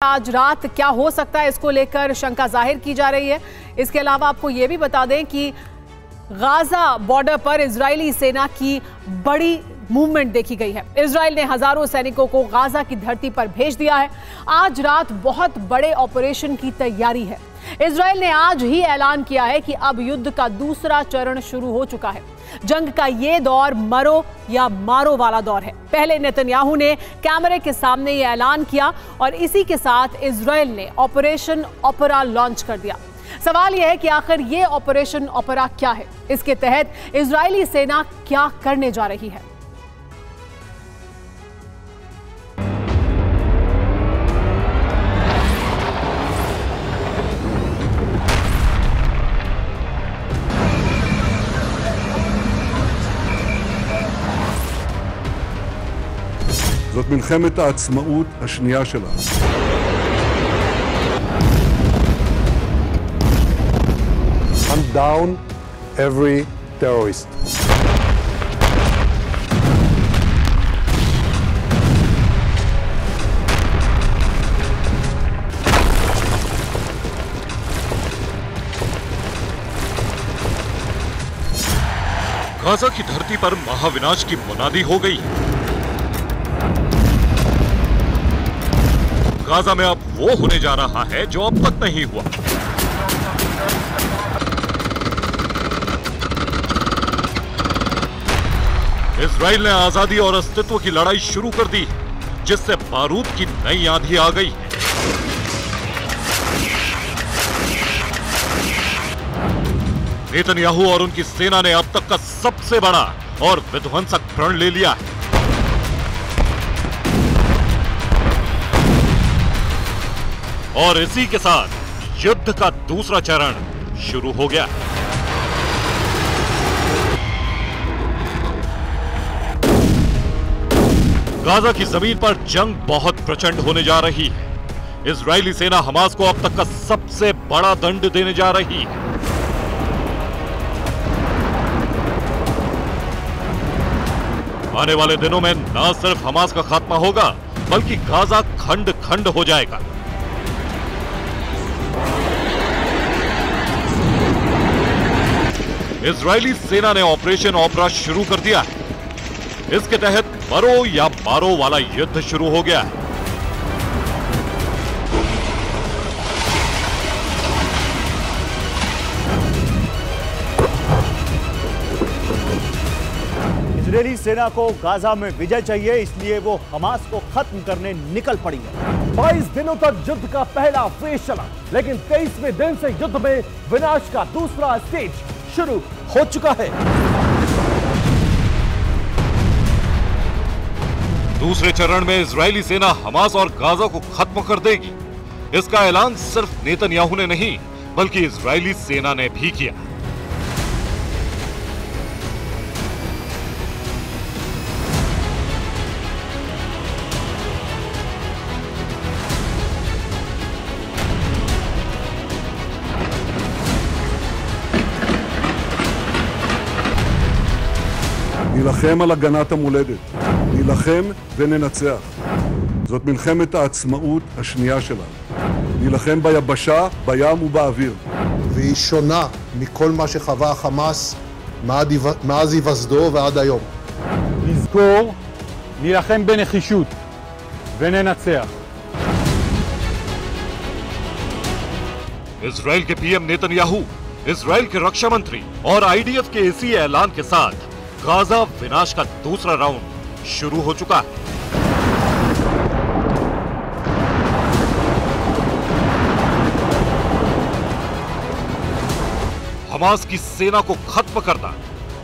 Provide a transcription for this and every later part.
आज रात क्या हो सकता है, इसको लेकर शंका जाहिर की जा रही है। इसके अलावा आपको यह भी बता दें कि गाजा बॉर्डर पर इजरायली सेना की बड़ी मूवमेंट देखी गई है। इजराइल ने हजारों सैनिकों को गाजा की धरती पर भेज दिया है। आज रात बहुत बड़े ऑपरेशन की तैयारी है। इजराइल ने आज ही ऐलान किया है कि अब युद्ध का दूसरा चरण शुरू हो चुका है। जंग का ये दौर मरो या मारो वाला दौर है। पहले नेतन्याहू ने कैमरे के सामने ये ऐलान किया और इसी के साथ इजराइल ने ऑपरेशन ओपेरा लॉन्च कर दिया। सवाल यह है कि आखिर ये ऑपरेशन ओपेरा क्या है, इसके तहत इजरायली सेना क्या करने जा रही है। זאת מלחמת העצמאות השנייה שלנו. Hunt down every terrorist. Gaza की धरती पर महाविनाश की मुनादी हो गई। गाजा में अब वो होने जा रहा है जो अब तक नहीं हुआ। इजराइल ने आजादी और अस्तित्व की लड़ाई शुरू कर दी, जिससे बारूद की नई आंधी आ गई। नेतन्याहू और उनकी सेना ने अब तक का सबसे बड़ा और विध्वंसक प्रण ले लिया है। और इसी के साथ युद्ध का दूसरा चरण शुरू हो गया। गाजा की जमीन पर जंग बहुत प्रचंड होने जा रही है। इजरायली सेना हमास को अब तक का सबसे बड़ा दंड देने जा रही है। आने वाले दिनों में न सिर्फ हमास का खात्मा होगा, बल्कि गाजा खंड खंड हो जाएगा। इजरायली सेना ने ऑपरेशन ओपेरा शुरू कर दिया है। इसके तहत मरो या मारो वाला युद्ध शुरू हो गया है। इजरायली सेना को गाजा में विजय चाहिए, इसलिए वो हमास को खत्म करने निकल पड़ी है। 22 दिनों तक युद्ध का पहला फेज चला, लेकिन 23वें दिन से युद्ध में विनाश का दूसरा स्टेज शुरू हो चुका है। दूसरे चरण में इजरायली सेना हमास और गाजा को खत्म कर देगी। इसका ऐलान सिर्फ नेतन्याहू ने नहीं, बल्कि इजरायली सेना ने भी किया। נילחם על הגנת המולדת, נילחם וננצח. זאת מלחמת העצמאות השנייה שלנו. נילחם ביבשה, בים ובאוויר. והיא שונה מכל מה שחווה החמאס מאז היווסדו ועד היום. נזכור, נילחם בנחישות וננצח. इजराइल के पीएम नेतन्याहू, इजराइल के रक्षा मंत्री और आईडीएफ के इसी ऐलान के साथ गाजा विनाश का दूसरा राउंड शुरू हो चुका है। हमास की सेना को खत्म करना,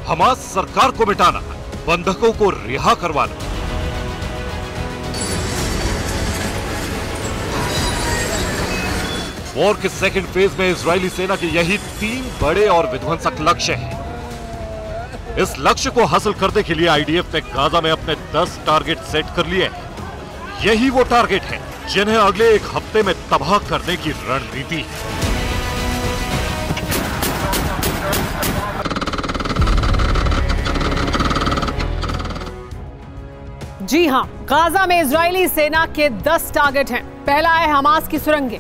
हमास सरकार को मिटाना, बंधकों को रिहा करवाना। वॉर के सेकंड फेज में इजरायली सेना के यही 3 बड़े और विध्वंसक लक्ष्य हैं। इस लक्ष्य को हासिल करने के लिए आईडीएफ ने गाजा में अपने 10 टारगेट सेट कर लिए हैं। यही वो टारगेट है जिन्हें अगले एक हफ्ते में तबाह करने की रणनीति है। जी हां, गाजा में इजरायली सेना के 10 टारगेट हैं। पहला है हमास की सुरंगें,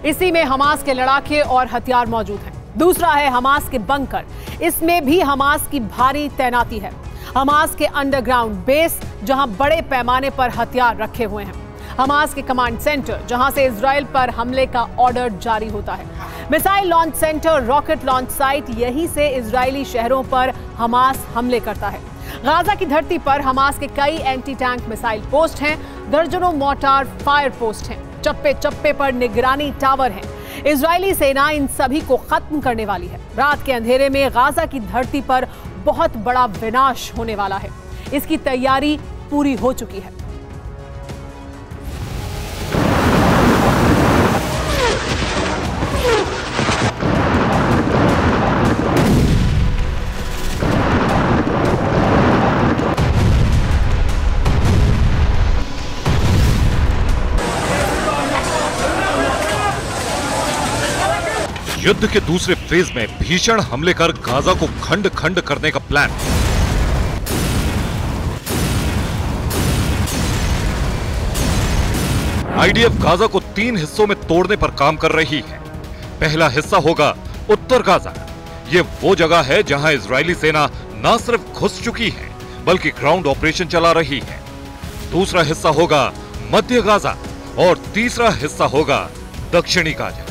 इसी में हमास के लड़ाके और हथियार मौजूद हैं। दूसरा है हमास के बंकर, इसमें भी हमास की भारी तैनाती है। हमास के अंडरग्राउंड बेस, जहां बड़े पैमाने पर हथियार रखे हुए हैं। हमास के कमांड सेंटर, जहां से इजराइल पर हमले का ऑर्डर जारी होता है। Missile launch centre, rocket launch site, यहीं से इजरायली शहरों पर हमास हमले करता है। गाजा की धरती पर हमास के कई एंटी टैंक मिसाइल पोस्ट हैं, दर्जनों मोर्टार फायर पोस्ट हैं, चप्पे चप्पे पर निगरानी टावर हैं। इजरायली सेना इन सभी को खत्म करने वाली है। रात के अंधेरे में गाजा की धरती पर बहुत बड़ा विनाश होने वाला है। इसकी तैयारी पूरी हो चुकी है। युद्ध के दूसरे फेज में भीषण हमले कर गाजा को खंड खंड करने का प्लान। आईडीएफ गाजा को 3 हिस्सों में तोड़ने पर काम कर रही है। पहला हिस्सा होगा उत्तर गाजा। ये वो जगह है जहां इजरायली सेना न सिर्फ घुस चुकी है बल्कि ग्राउंड ऑपरेशन चला रही है। दूसरा हिस्सा होगा मध्य गाजा और तीसरा हिस्सा होगा दक्षिणी गाजा।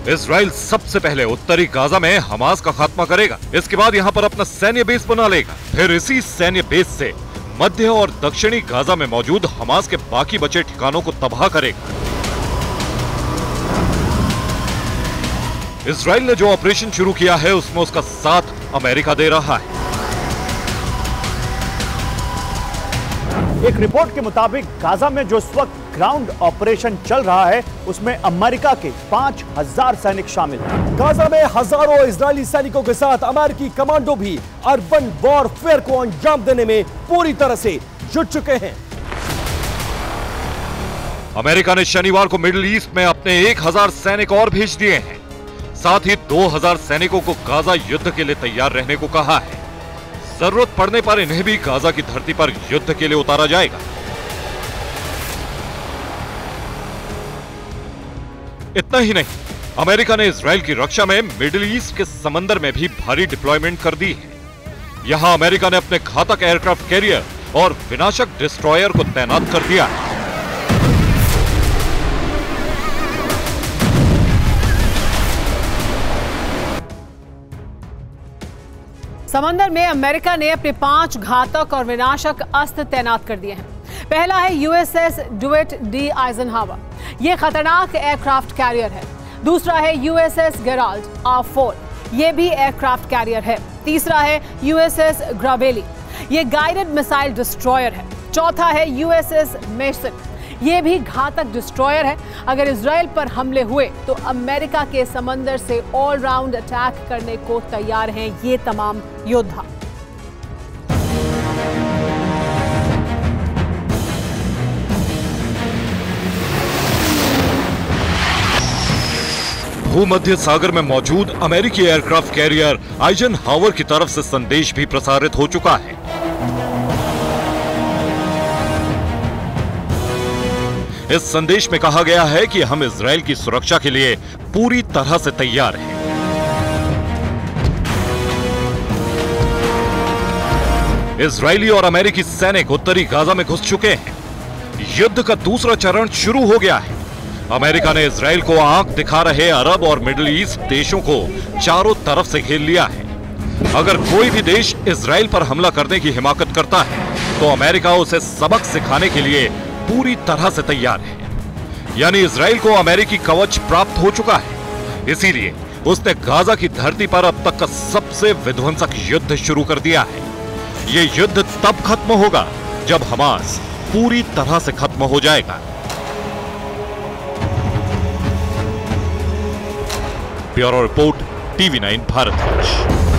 इजराइल सबसे पहले उत्तरी गाजा में हमास का खात्मा करेगा। इसके बाद यहां पर अपना सैन्य बेस बना लेगा। फिर इसी सैन्य बेस से मध्य और दक्षिणी गाजा में मौजूद हमास के बाकी बचे ठिकानों को तबाह करेगा। इजराइल ने जो ऑपरेशन शुरू किया है उसमें उसका साथ अमेरिका दे रहा है। एक रिपोर्ट के मुताबिक गाजा में जो इस वक्त ग्राउंड ऑपरेशन चल रहा है उसमें अमेरिका के 5000 सैनिक शामिल हैं। गाजा में हजारों इजरायली सैनिकों के साथ अमेरिकी कमांडो भी अर्बन वॉरफेयर को अंजाम देने में पूरी तरह से जुट चुके हैं। अमेरिका ने शनिवार को मिडिल ईस्ट में अपने 1000 सैनिक और भेज दिए हैं। साथ ही 2000 सैनिकों को गाजा युद्ध के लिए तैयार रहने को कहा है। जरूरत पड़ने पर इन्हें भी गाजा की धरती पर युद्ध के लिए उतारा जाएगा। इतना ही नहीं, अमेरिका ने इजराइल की रक्षा में मिडिल ईस्ट के समंदर में भी भारी डिप्लॉयमेंट कर दी है। यहां अमेरिका ने अपने घातक एयरक्राफ्ट कैरियर और विनाशक डिस्ट्रॉयर को तैनात कर दिया है। समंदर में अमेरिका ने अपने 5 घातक और विनाशक अस्त्र तैनात कर दिए हैं। पहला है यूएसएस डुवेट डी आइजनहावर। यह खतरनाक एयरक्राफ्ट कैरियर है। दूसरा है यूएसएस गेराल्ड R4। यह भी एयरक्राफ्ट कैरियर है। तीसरा है यूएसएस ग्रावेली। यह गाइडेड मिसाइल डिस्ट्रॉयर है। चौथा है यूएसएस मेसन। यह भी घातक डिस्ट्रॉयर है। अगर इजराइल पर हमले हुए तो अमेरिका के समंदर से ऑलराउंड अटैक करने को तैयार हैं ये तमाम योद्धा। भूमध्य सागर में मौजूद अमेरिकी एयरक्राफ्ट कैरियर आइजनहावर की तरफ से संदेश भी प्रसारित हो चुका है। इस संदेश में कहा गया है कि हम इजराइल की सुरक्षा के लिए पूरी तरह से तैयार हैं। इजरायली और अमेरिकी सैनिक उत्तरी गाजा में घुस चुके हैं। युद्ध का दूसरा चरण शुरू हो गया है। अमेरिका ने इजराइल को आंख दिखा रहे अरब और मिडिल ईस्ट देशों को चारों तरफ से घेर लिया है। अगर कोई भी देश इजराइल पर हमला करने की हिमाकत करता है तो अमेरिका उसे सबक सिखाने के लिए पूरी तरह से तैयार है। यानी इजराइल को अमेरिकी कवच प्राप्त हो चुका है। इसीलिए उसने गाजा की धरती पर अब तक का सबसे विध्वंसक युद्ध शुरू कर दिया है। यह युद्ध तब खत्म होगा जब हमास पूरी तरह से खत्म हो जाएगा। Bureau report, TV9 Bharat.